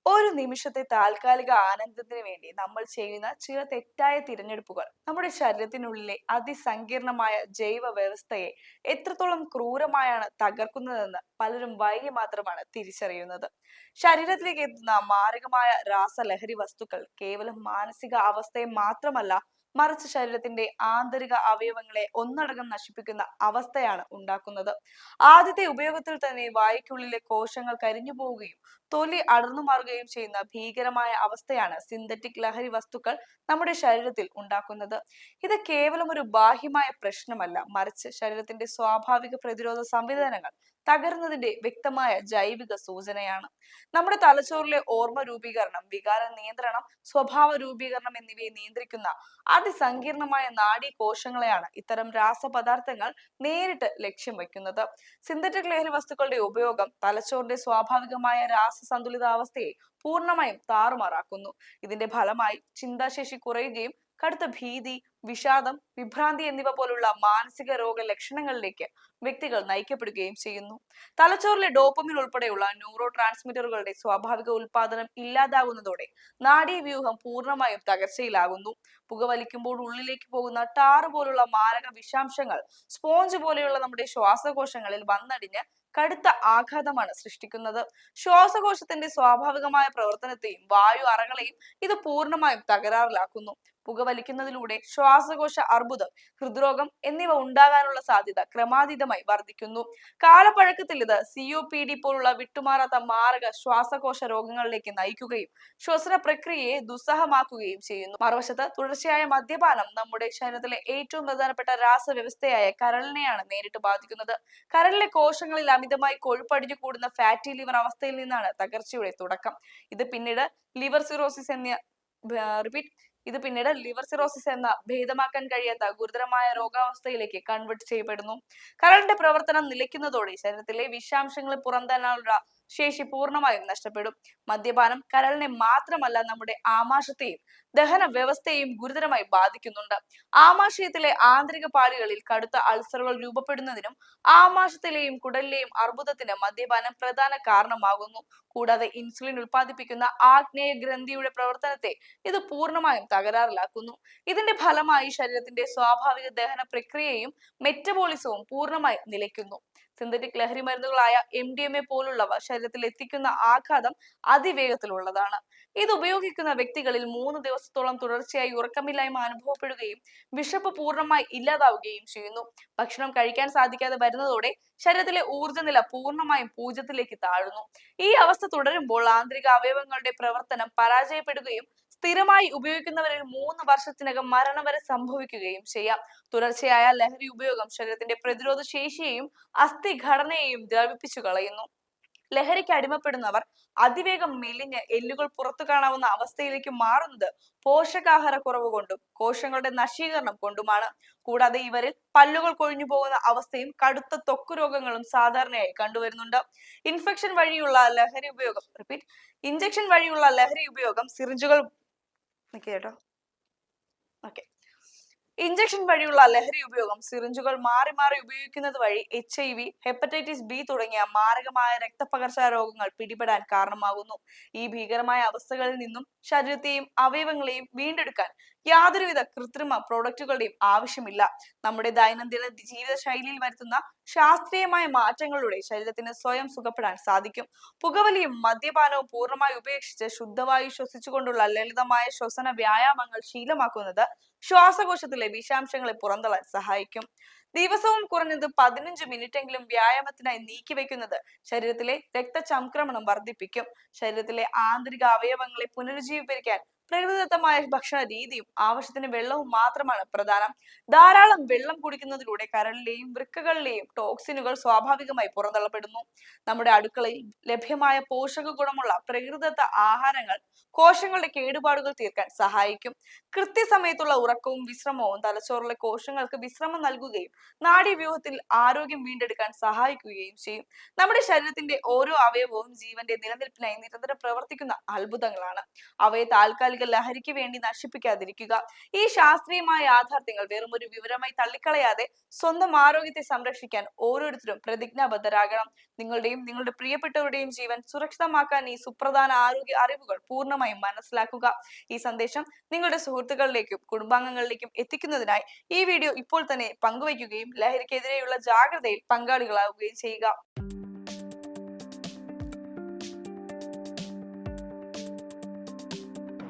ഒരു നിമിഷത്തെ താൽക്കാലിക ആനന്ദത്തിന് വേണ്ടി നമ്മൾ ചെയ്യുന്ന ചില തെറ്റായ തിരഞ്ഞെടുപ്പുകൾ നമ്മുടെ ശരീരത്തിനുള്ളിലെ അതിസങ്കീർണമായ ജൈവ വ്യവസ്ഥയെ എത്രത്തോളം ക്രൂരമായാണ് തകർക്കുന്നതെന്ന് പലരും വൈകി മാത്രമാണ് തിരിച്ചറിയുന്നത്. ശരീരത്തിലേക്ക് എത്തുന്ന മാരകമായ രാസലഹരി വസ്തുക്കൾ കേവലം മാനസിക അവസ്ഥയെ മാത്രമല്ല, മറിച്ച് ശരീരത്തിന്റെ ആന്തരിക അവയവങ്ങളെ ഒന്നടങ്കം നശിപ്പിക്കുന്ന അവസ്ഥയാണ് ഉണ്ടാക്കുന്നത്. ആദ്യത്തെ ഉപയോഗത്തിൽ തന്നെ വായ്ക്കുള്ളിലെ കോശങ്ങൾ കരിഞ്ഞു പോവുകയും തൊലി അടർന്നു മാറുകയും ചെയ്യുന്ന ഭീകരമായ അവസ്ഥയാണ് സിന്തറ്റിക് ലഹരി വസ്തുക്കൾ നമ്മുടെ ശരീരത്തിൽ ഉണ്ടാക്കുന്നത്. ഇത് കേവലം ഒരു ബാഹ്യമായ പ്രശ്നമല്ല, മറിച്ച് ശരീരത്തിന്റെ സ്വാഭാവിക പ്രതിരോധ സംവിധാനങ്ങൾ തകരുന്നതിന്റെ വ്യക്തമായ ജൈവിക സൂചനയാണ്. നമ്മുടെ തലച്ചോറിലെ ഓർമ്മ രൂപീകരണം, വികാര നിയന്ത്രണം, സ്വഭാവ രൂപീകരണം എന്നിവയെ നിയന്ത്രിക്കുന്ന അതിസങ്കീർണമായ നാഡീ കോശങ്ങളെയാണ് ഇത്തരം രാസപദാർത്ഥങ്ങൾ നേരിട്ട് ലക്ഷ്യം വയ്ക്കുന്നത്. സിന്തറ്റിക് ലഹരി വസ്തുക്കളുടെ ഉപയോഗം തലച്ചോറിന്റെ സ്വാഭാവികമായ രാസസന്തുലിതാവസ്ഥയെ പൂർണ്ണമായും താറുമാറാക്കുന്നു. ഇതിന്റെ ഫലമായി ചിന്താശേഷി കുറയുകയും കടുത്ത ഭീതി, വിഷാദം, വിഭ്രാന്തി എന്നിവ പോലുള്ള മാനസിക രോഗ ലക്ഷണങ്ങളിലേക്ക് വ്യക്തികൾ നയിക്കപ്പെടുകയും ചെയ്യുന്നു. തലച്ചോറിലെ ഡോപ്പമിൻ ഉൾപ്പെടെയുള്ള ന്യൂറോ ട്രാൻസ്മിറ്ററുകളുടെ സ്വാഭാവിക ഉൽപാദനം ഇല്ലാതാകുന്നതോടെ നാഡീവ്യൂഹം പൂർണ്ണമായും തകർച്ചയിലാകുന്നു. പുകവലിക്കുമ്പോൾ ഉള്ളിലേക്ക് പോകുന്ന ടാറ് പോലുള്ള മാരക വിഷാംശങ്ങൾ സ്പോഞ്ച് പോലെയുള്ള നമ്മുടെ ശ്വാസകോശങ്ങളിൽ വന്നടിഞ്ഞ് കടുത്ത ആഘാതമാണ് സൃഷ്ടിക്കുന്നത്. ശ്വാസകോശത്തിന്റെ സ്വാഭാവികമായ പ്രവർത്തനത്തെയും വായു അറകളെയും ഇത് പൂർണ്ണമായും തകരാറിലാക്കുന്നു. പുകവലിക്കുന്നതിലൂടെ ശ്വാസകോശ അർബുദം, ഹൃദ്രോഗം എന്നിവ ഉണ്ടാകാനുള്ള സാധ്യത ക്രമാതീതമായി വർദ്ധിക്കുന്നു. കാലപ്പഴക്കത്തിൽ ഇത് COPD പോലുള്ള വിട്ടുമാറാത്ത മാരക ശ്വാസകോശ രോഗങ്ങളിലേക്ക് നയിക്കുകയും ശ്വസന പ്രക്രിയയെ ദുസ്സഹമാക്കുകയും ചെയ്യുന്നു. മറുവശത്ത് തുടർച്ചയായ മദ്യപാനം നമ്മുടെ ശരീരത്തിലെ ഏറ്റവും പ്രധാനപ്പെട്ട രാസവ്യവസ്ഥയായ കരളിനെയാണ് നേരിട്ട് ബാധിക്കുന്നത്. കരളിലെ കോശങ്ങളിൽ അമിതമായി കൊഴുപ്പടിഞ്ഞു കൂടുന്ന ഫാറ്റി ലിവർ അവസ്ഥയിൽ നിന്നാണ് തകർച്ചയുടെ തുടക്കം. ഇത് പിന്നീട് ലിവർ സിറോസിസ് എന്ന ഭേദമാക്കാൻ കഴിയാത്ത ഗുരുതരമായ രോഗാവസ്ഥയിലേക്ക് കൺവേർട്ട് ചെയ്യപ്പെടുന്നു. കരളിന്റെ പ്രവർത്തനം നിലയ്ക്കുന്നതോടെ ശരീരത്തിലെ വിഷാംശങ്ങളെ പുറന്തള്ളാനുള്ള ശേഷി പൂർണ്ണമായും നഷ്ടപ്പെടും. മദ്യപാനം കരളിനെ മാത്രമല്ല, നമ്മുടെ ആമാശയത്തെയും ദഹന വ്യവസ്ഥയെയും ഗുരുതരമായി ബാധിക്കുന്നുണ്ട്. ആമാശയത്തിലെ ആന്തരിക പാളികളിൽ കടുത്ത അൾസറുകൾ രൂപപ്പെടുന്നതിനും ആമാശയത്തിലെയും കുടലിലെയും അർബുദത്തിന് മദ്യപാനം പ്രധാന കാരണമാകുന്നു. കൂടാതെ ഇൻസുലിൻ ഉൽപ്പാദിപ്പിക്കുന്ന ആഗ്നേയ ഗ്രന്ഥിയുടെ പ്രവർത്തനത്തെ ഇത് പൂർണ്ണമായും തകരാറിലാക്കുന്നു. ഇതിന്റെ ഫലമായി ശരീരത്തിന്റെ സ്വാഭാവിക ദഹന പ്രക്രിയയും മെറ്റബോളിസവും പൂർണ്ണമായി നിലയ്ക്കുന്നു. സിന്തറ്റിക് ലഹരി മരുന്നുകളായ MDMA പോലുള്ളവ ശരീരത്തിൽ എത്തിക്കുന്ന ആഘാതം അതിവേഗത്തിലുള്ളതാണ്. ഇത് ഉപയോഗിക്കുന്ന വ്യക്തികളിൽ 3 ദിവസത്തോളം തുടർച്ചയായി ഉറക്കമില്ലായ്മ അനുഭവപ്പെടുകയും വിശപ്പ് പൂർണ്ണമായി ഇല്ലാതാവുകയും ചെയ്യുന്നു. ഭക്ഷണം കഴിക്കാൻ സാധിക്കാതെ വരുന്നതോടെ ശരീരത്തിലെ ഊർജ്ജനില പൂർണ്ണമായും പൂജ്യത്തിലേക്ക് താഴുന്നു. ഈ അവസ്ഥ തുടരുമ്പോൾ ആന്തരിക അവയവങ്ങളുടെ പ്രവർത്തനം പരാജയപ്പെടുകയും സ്ഥിരമായി ഉപയോഗിക്കുന്നവരിൽ 3 വർഷത്തിനകം മരണം വരെ സംഭവിക്കുകയും ചെയ്യാം. തുടർച്ചയായ ലഹരി ഉപയോഗം ശരീരത്തിന്റെ പ്രതിരോധ ശേഷിയെയും അസ്ഥിഘടനയെയും ദ്രവിപ്പിച്ചു കളയുന്നു. ലഹരിക്ക് അടിമപ്പെടുന്നവർ അതിവേഗം മെലിഞ്ഞ് എല്ലുകൾ പുറത്തു കാണാവുന്ന അവസ്ഥയിലേക്ക് മാറുന്നത് പോഷകാഹാര കുറവ് കൊണ്ടും കോശങ്ങളുടെ നശീകരണം കൊണ്ടുമാണ്. കൂടാതെ ഇവരിൽ പല്ലുകൾ കൊഴിഞ്ഞു പോകുന്ന അവസ്ഥയും കടുത്ത ത്വക്ക് രോഗങ്ങളും സാധാരണയായി കണ്ടുവരുന്നുണ്ട്. ഇൻജക്ഷൻ വഴിയുള്ള ലഹരി ഉപയോഗം സിറിഞ്ചുകൾ മാറി മാറി ഉപയോഗിക്കുന്നത് വഴി HIV, ഹെപ്പറ്റൈറ്റിസ് B തുടങ്ങിയ മാരകമായ രക്തപകർച്ചാ രോഗങ്ങൾ പിടിപെടാൻ കാരണമാകുന്നു. ഈ ഭീകരമായ അവസ്ഥകളിൽ നിന്നും ശരീരത്തെയും അവയവങ്ങളെയും വീണ്ടെടുക്കാൻ യാതൊരുവിധ കൃത്രിമ പ്രോഡക്റ്റുകളുടെയും ആവശ്യമില്ല. നമ്മുടെ ദൈനംദിന ജീവിത ശൈലിയിൽ വരുത്തുന്ന ശാസ്ത്രീയമായ മാറ്റങ്ങളിലൂടെ ശരീരത്തിന് സ്വയം സുഖപ്പെടാൻ സാധിക്കും. പുകവലിയും മദ്യപാനവും പൂർണ്ണമായി ഉപേക്ഷിച്ച് ശുദ്ധവായു ശ്വസിച്ചുകൊണ്ടുള്ള ലളിതമായ ശ്വസന വ്യായാമങ്ങൾ ശീലമാക്കുന്നത് ശ്വാസകോശത്തിലെ വിഷാംശങ്ങളെ പുറന്തള്ളാൻ സഹായിക്കും. ദിവസവും കുറഞ്ഞത് 15 മിനിറ്റെങ്കിലും വ്യായാമത്തിനായി നീക്കിവെക്കുന്നത് ശരീരത്തിലെ രക്തചംക്രമണം വർദ്ധിപ്പിക്കും. ശരീരത്തിലെ ആന്തരിക അവയവങ്ങളെ പുനരുജ്ജീവിപ്പിക്കാൻ പ്രകൃതിദത്തമായ ഭക്ഷണ രീതിയും ആവശ്യത്തിന് വെള്ളവും മാത്രമാണ് പ്രധാനം. ധാരാളം വെള്ളം കുടിക്കുന്നതിലൂടെ കരളിലെയും വൃക്കകളിലെയും ടോക്സിനുകൾ സ്വാഭാവികമായി പുറന്തള്ളപ്പെടുന്നു. നമ്മുടെ അടുക്കളയിൽ ലഭ്യമായ പോഷക ഗുണമുള്ള പ്രകൃതിദത്ത ആഹാരങ്ങൾ കോശങ്ങളുടെ കേടുപാടുകൾ തീർക്കാൻ സഹായിക്കും. കൃത്യസമയത്തുള്ള ഉറക്കവും വിശ്രമവും തലച്ചോറിലെ കോശങ്ങൾക്ക് വിശ്രമം നൽകുകയും നാഡീവ്യൂഹത്തിൽ ആരോഗ്യം വീണ്ടെടുക്കാൻ സഹായിക്കുകയും ചെയ്യും. നമ്മുടെ ശരീരത്തിന്റെ ഓരോ അവയവവും ജീവന്റെ നിലനിൽപ്പിനായി നിരന്തരം പ്രവർത്തിക്കുന്ന അത്ഭുതങ്ങളാണ്. അവയെ താൽക്കാലിക മാനസിക ലഹരിക്ക് വേണ്ടി നശിപ്പിക്കാതിരിക്കുക. ഈ ശാസ്ത്രീയമായ യാഥാർത്ഥ്യങ്ങൾ വെറും ഒരു വിവരമായി തള്ളിക്കളയാതെ സ്വന്തം ആരോഗ്യത്തെ സംരക്ഷിക്കാൻ ഓരോരുത്തരും പ്രതിജ്ഞാബദ്ധരാകണം. നിങ്ങളുടെ പ്രിയപ്പെട്ടവരുടെയും ജീവൻ സുരക്ഷിതമാക്കാൻ ഈ സുപ്രധാന ആരോഗ്യ അറിവുകൾ പൂർണ്ണമായും മനസ്സിലാക്കുക. ഈ സന്ദേശം നിങ്ങളുടെ സുഹൃത്തുക്കളിലേക്കും കുടുംബാംഗങ്ങളിലേക്കും എത്തിക്കുന്നതിനായി ഈ വീഡിയോ ഇപ്പോൾ തന്നെ പങ്കുവയ്ക്കുകയും ലഹരിക്കെതിരെയുള്ള ജാഗ്രതയിൽ പങ്കാളികളാവുകയും ചെയ്യുക.